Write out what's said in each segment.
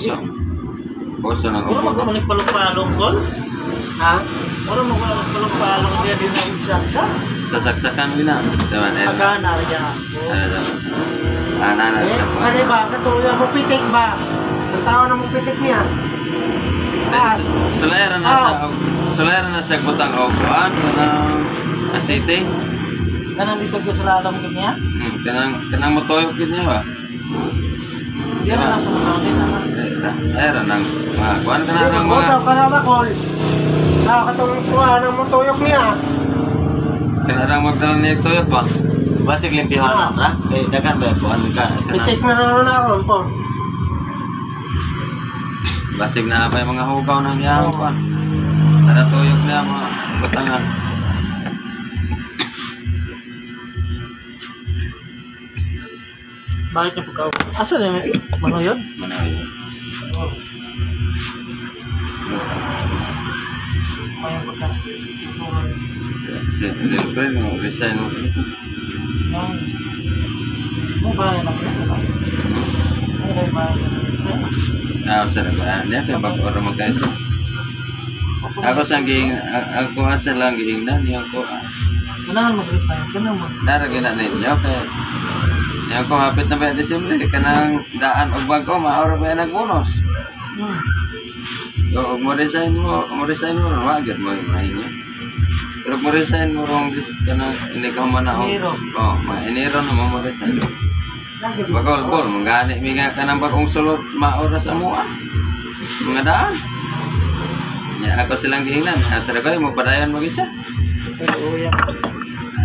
puso. Puso ng Puro ubo. magpalong-palong kol. Ha? Puro magpalong-palong dia din ang saksa. Sasaksakan mo na. Diba? Agana raja. Ana sa kuwan. Ano ba? Katuloy mo pitik ba? Ang tao na mo pitik niya. Sulayaran na sa butang o kuwan. Kanang asite. Kanang dito ko sa lalam kanya. Kanang motoyok yun niya ba? Dia na sa mga naman. Ayan ang mga kuwan ka na ng mga... Motor ka na ba, Col? Nakakatulong kuha ng motuyok niya. Kanarang magdala ni toyok ba? Basig limpihan na, ra? Kaya dagan ba kuan ka? Pitik na naroon po. Basig na pa yung mga hugaw ng iyang kuwan. Kada toyok niya mga butangan. Bakit niya pagkaw? Asa na yun? Ano yun? Manayo. Mayang pagkaw. Si little friend mo, resign mo dito. Mo ba yan ang pinasa? Ay, ba yan? Sa naguan niya, kaya pag-oro magkain siya. Ako asa lang giingnan niya ko. Kailangan mag-resign. Kailangan mag... Daragin na ninyo, kaya yan ko hapit na ba December, kanang daan o bago, maoro ba yan nagbunos. Kung mo resign mo, wagad mo yung mahin niya. Pero mo resign mo rong kanang hindi ka man ako. Enero. Enero na mo resign. Bagol bol, mangani mi nga kanang bagong sulod maora sa mua. Mga daan. Ya ako silang giingnan, asa ra mo padayon mo gisa. Pero uyak.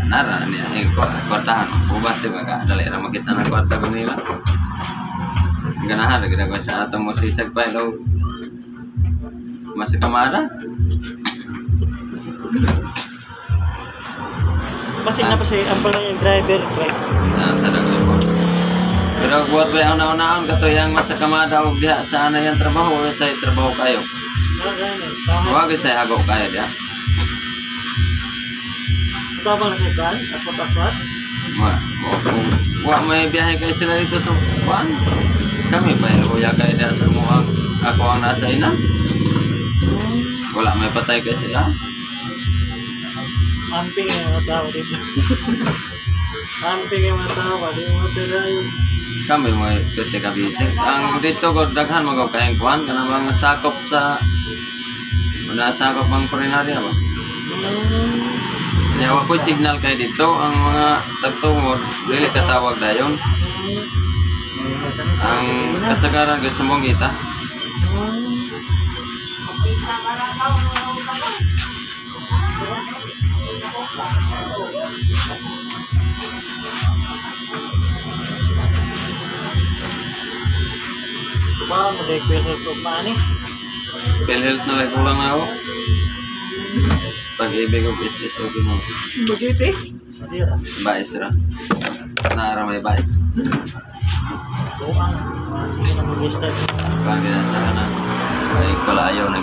Nara niya yung kwartahan. Ubas yung dali na makita ng kwarta ko nila. Ganahan, ginagawa sa atong mo sisag pa ilaw. Masa kamada. Pasig na pa siya ang pala yung driver. Sa dagay po. Pero buat ba yung nauna-naon kato yung masa kamada o diha saan na yung trabaho o sa trabaho kayo? Huwag sa hagaw kayo diha. Tabang na siya kan? Ako taswat? May biyahe kayo sila dito sa kuwan. Kami pa yung kuya kayo diha sa muang ako ang nasa ina. Wala may patay kayo sila. Amping yung mga tao dito. Amping yung mga tao ka. Di mo pera yun. Kami may pwede ka bisig. Ang dito ko daghan magaw kayong kuwan. Kanang mga sakop sa sakop ang kulinarya ba? Nya wa ko'y signal kay dito ang mga tagtungod dili katawag dayon. Ang kasagaran kay sumbong kita. Ba mo dai kwento ko manis. PhilHealth na lang kulang na ako. Pag-ibig og SS okay mo. Bagiti? Adira. Bais ra. Naara may bais. Doang. Sige na mag-start. Kuan gina sa kana. Ay kalayaw na